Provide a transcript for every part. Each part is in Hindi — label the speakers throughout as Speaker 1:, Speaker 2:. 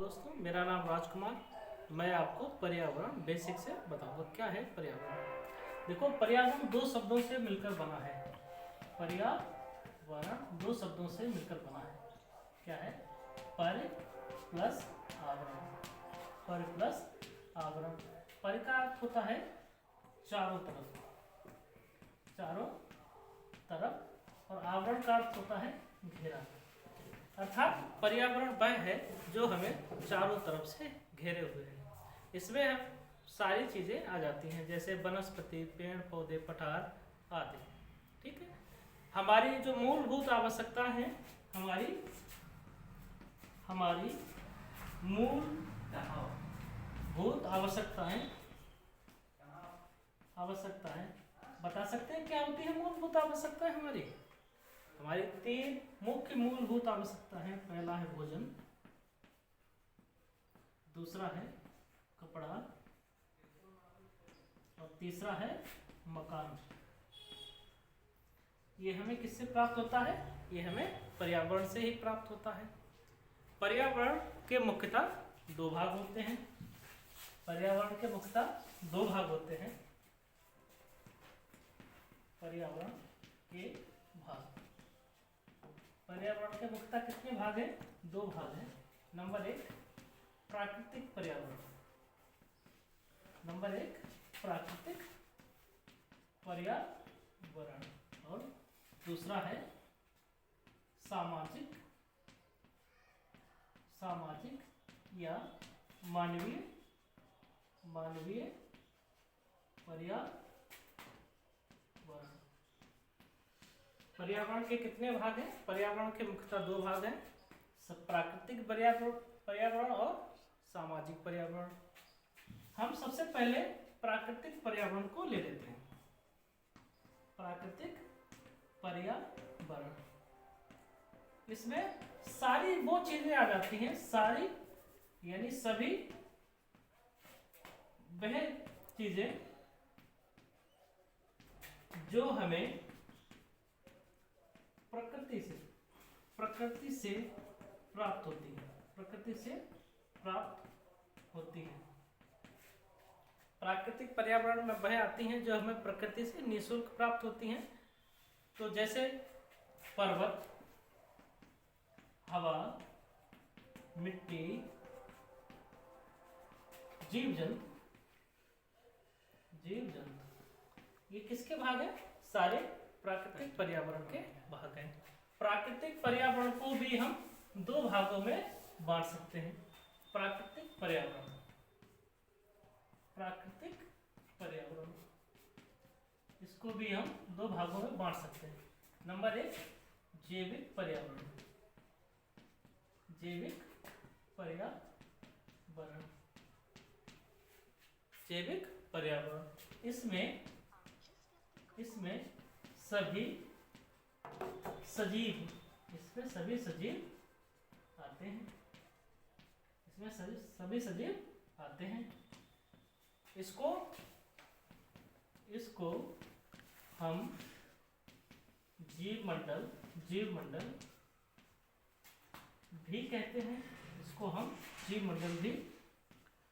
Speaker 1: दोस्तों, मेरा नाम राजकुमार। मैं आपको पर्यावरण बेसिक से बताऊंगा क्या है पर्यावरण। देखो, पर्यावरण दो शब्दों से मिलकर बना है। पर्यावरण दो शब्दों से मिलकर बना है। क्या है? पर प्लस आवरण। पर प्लस आवरण। पर का अर्थ होता है चारों तरफ, चारों तरफ, और आवरण का अर्थ होता है घेरा। अर्थात पर्यावरण वह है जो हमें चारों तरफ से घेरे हुए है। इसमें हम सारी चीज़ें आ जाती हैं, जैसे वनस्पति, पेड़ पौधे, पठार आदि। ठीक है। हमारी जो मूलभूत आवश्यकता है, हमारी मूलभूत आवश्यकताएं बता सकते हैं क्या होती है मूलभूत आवश्यकताएं हमारी? हमारी तीन मुख्य मूलभूत आवश्यकता है। पहला है भोजन, दूसरा है कपड़ा, और तीसरा है मकान। ये हमें किससे प्राप्त होता है? ये हमें पर्यावरण से ही प्राप्त होता है। पर्यावरण के मुख्यतः दो भाग होते हैं। पर्यावरण के मुख्यतः दो भाग होते हैं। पर्यावरण के मुख्यतः कितने भाग हैं? दो भाग हैं। नंबर एक, प्राकृतिक पर्यावरण। नंबर एक, प्राकृतिक पर्यावरण, और दूसरा है सामाजिक या मानवीय पर्यावरण। पर्यावरण के कितने भाग हैं? पर्यावरण के मुख्यतः दो भाग हैं, प्राकृतिक पर्यावरण और सामाजिक पर्यावरण। हम सबसे पहले प्राकृतिक पर्यावरण को ले लेते हैं। प्राकृतिक पर्यावरण, इसमें सारी वो चीजें आ जाती हैं, सारी यानी सभी वह चीजें जो हमें प्रकृति से प्राप्त होती है। प्रकृति से प्राप्त होती है। प्राकृतिक पर्यावरण में वह आती हैं जो हमें प्रकृति से निःशुल्क प्राप्त होती हैं। तो जैसे पर्वत, हवा, मिट्टी, जीव जंतु, ये किसके भाग हैं? सारे प्राकृतिक पर्यावरण के भाग हैं। प्राकृतिक पर्यावरण को भी हम दो भागों में बांट सकते हैं। प्राकृतिक पर्यावरण, इसको भी हम दो भागों में बांट सकते हैं। नंबर एक, जैविक पर्यावरण। जैविक पर्यावरण, इसमें सभी सजीव आते हैं। इसको हम जीव मंडल भी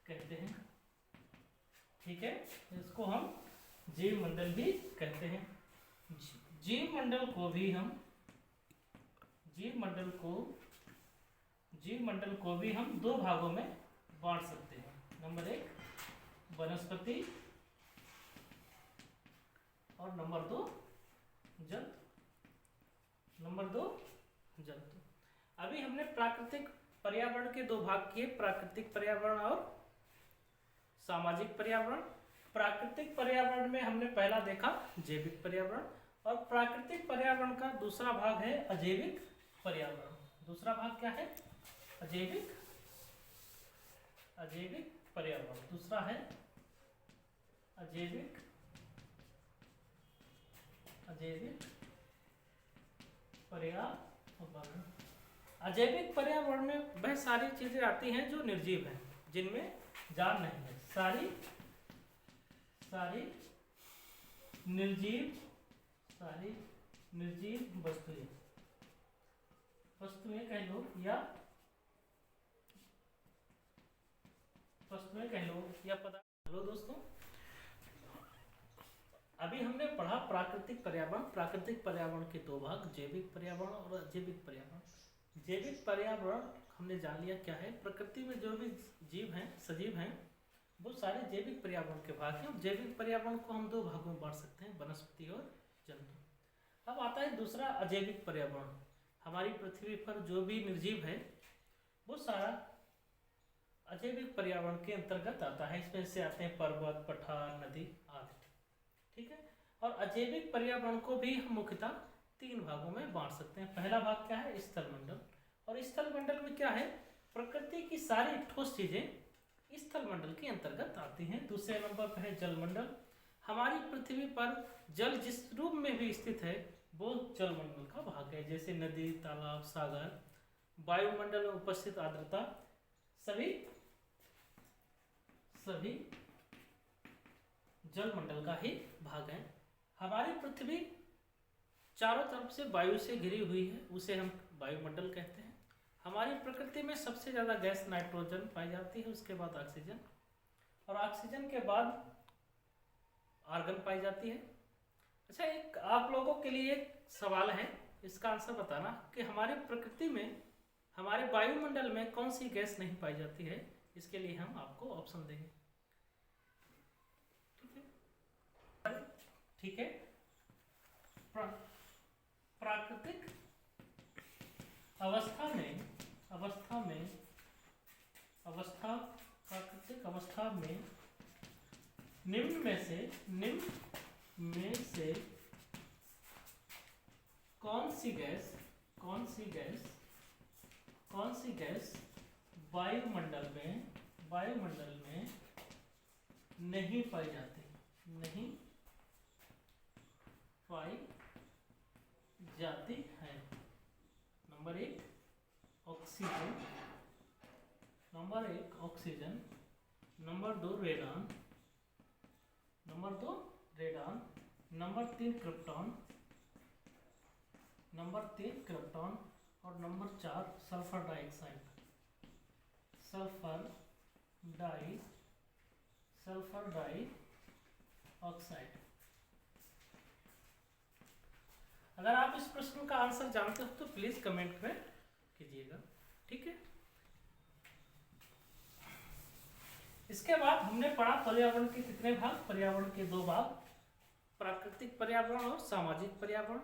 Speaker 1: कहते हैं। ठीक है, इसको हम जीव मंडल भी कहते हैं। जीव मंडल को भी हम दो भागों में बांट सकते हैं। नंबर एक, वनस्पति, और नंबर दो, जंतु। अभी हमने प्राकृतिक पर्यावरण के दो भाग किए, प्राकृतिक पर्यावरण और सामाजिक पर्यावरण। प्राकृतिक पर्यावरण में हमने पहला देखा जैविक पर्यावरण, और प्राकृतिक पर्यावरण का दूसरा भाग है अजैविक पर्यावरण। दूसरा भाग क्या है? अजैविक पर्यावरण। दूसरा है अजैविक पर्यावरण। अजैविक पर्यावरण में वह सारी चीजें आती हैं जो निर्जीव हैं, जिनमें जान नहीं है। सारी निर्जीव वस्तुएं कह लो, या फर्स्ट में कह लो या पता। हेलो दोस्तों, अभी हमने पढ़ा प्राकृतिक पर्यावरण। प्राकृतिक पर्यावरण के दो भाग, जैविक पर्यावरण और अजैविक पर्यावरण। जैविक पर्यावरण हमने जान लिया क्या है। प्रकृति में जो भी जीव हैं, सजीव हैं, वो सारे जैविक पर्यावरण के भाग हैं। जैविक पर्यावरण को हम दो भागों में बांट सकते हैं, वनस्पति और जंतु। अब आता है दूसरा अजैविक पर्यावरण। हमारी पृथ्वी पर जो भी निर्जीव है वो सारा अजैविक पर्यावरण के अंतर्गत आता है। इसमें से आते हैं पर्वत, पठार, नदी आदि। ठीक है। और अजैविक पर्यावरण को भी हम मुख्यतः तीन भागों में बांट सकते हैं। पहला भाग क्या है? स्थलमंडल। और स्थलमंडल में क्या है? प्रकृति की सारी ठोस चीजें स्थलमंडल के अंतर्गत आती हैं। दूसरे नंबर पर है जलमंडल। हमारी पृथ्वी पर जल जिस रूप में भी स्थित है वो जलमंडल का भाग है, जैसे नदी, तालाब, सागर। वायुमंडल में उपस्थित आर्द्रता सभी जलमंडल का ही भाग है। हमारी पृथ्वी चारों तरफ से वायु से घिरी हुई है, उसे हम वायुमंडल कहते हैं। हमारी प्रकृति में सबसे ज़्यादा गैस नाइट्रोजन पाई जाती है, उसके बाद ऑक्सीजन, और ऑक्सीजन के बाद आर्गन पाई जाती है। अच्छा, एक आप लोगों के लिए एक सवाल है, इसका आंसर बताना कि हमारी प्रकृति में, हमारे वायुमंडल में कौन सी गैस नहीं पाई जाती है। इसके लिए हम आपको ऑप्शन देंगे। ठीक है। प्राकृतिक अवस्था में निम्न में से कौन सी गैस वायुमंडल में नहीं पाई जाती है। नंबर एक ऑक्सीजन, नंबर दो रेडान, नंबर तीन क्रिप्टॉन, और नंबर चार सल्फर डाइऑक्साइड। अगर आप इस प्रश्न का आंसर जानते हो तो प्लीज कमेंट में कीजिएगा। ठीक है। इसके बाद हमने पढ़ा पर्यावरण के कितने भाग? पर्यावरण के दो भाग, प्राकृतिक पर्यावरण और सामाजिक पर्यावरण।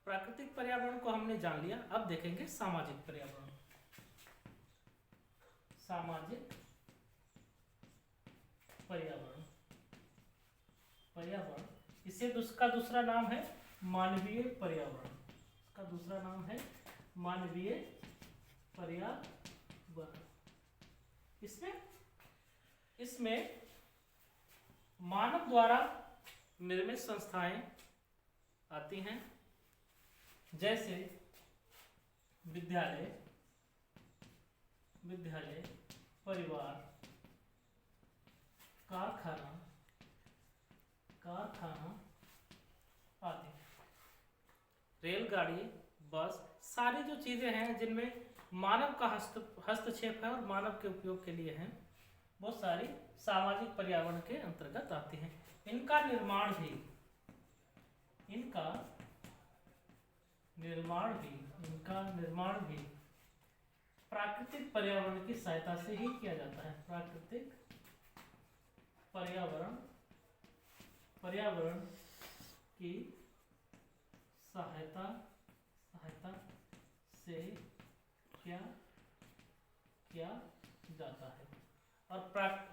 Speaker 1: प्राकृतिक पर्यावरण को हमने जान लिया। अब देखेंगे सामाजिक पर्यावरण। इसे उसका दूसरा नाम है मानवीय पर्यावरण। इसका दूसरा नाम है मानवीय पर्यावरण। इसमें मानव द्वारा निर्मित संस्थाएं आती हैं, जैसे विद्यालय, परिवार, कारखाना आदि। रेलगाड़ी, बस, सारी जो चीजें हैं जिनमें मानव का हस्तक्षेप है और मानव के उपयोग के लिए हैं, वो सारी सामाजिक पर्यावरण के अंतर्गत आती हैं। इनका निर्माण भी प्राकृतिक पर्यावरण की सहायता से ही किया जाता है। प्राकृतिक पर्यावरण की सहायता से क्या किया जाता है। और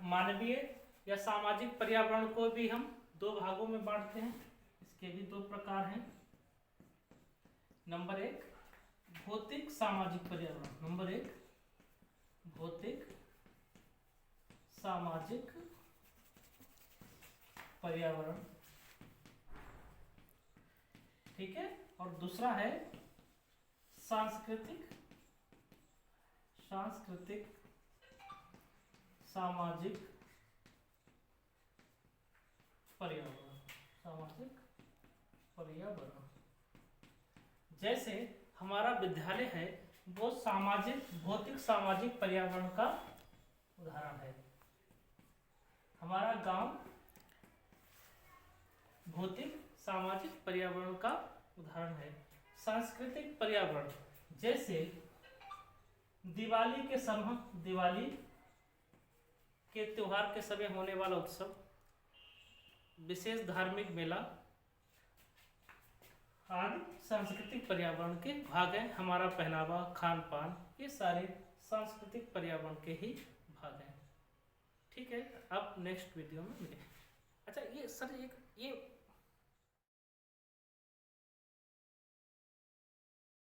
Speaker 1: मानवीय या सामाजिक पर्यावरण को भी हम दो भागों में बांटते हैं। इसके भी दो प्रकार हैं। नंबर एक भौतिक सामाजिक पर्यावरण। नंबर एक भौतिक सामाजिक पर्यावरण, ठीक है। और दूसरा है सांस्कृतिक सामाजिक पर्यावरण। जैसे हमारा विद्यालय है वो भौतिक सामाजिक पर्यावरण का उदाहरण है। हमारा गांव भौतिक सामाजिक पर्यावरण का उदाहरण है। सांस्कृतिक पर्यावरण जैसे दिवाली के त्योहार के समय होने वाला उत्सव, विशेष धार्मिक मेला आदि सांस्कृतिक पर्यावरण के भाग हैं। हमारा पहनावा, खान पान, ये सारे सांस्कृतिक पर्यावरण के ही भाग हैं। ठीक है, अब नेक्स्ट वीडियो में मिलेंगे। अच्छा ये सर, ये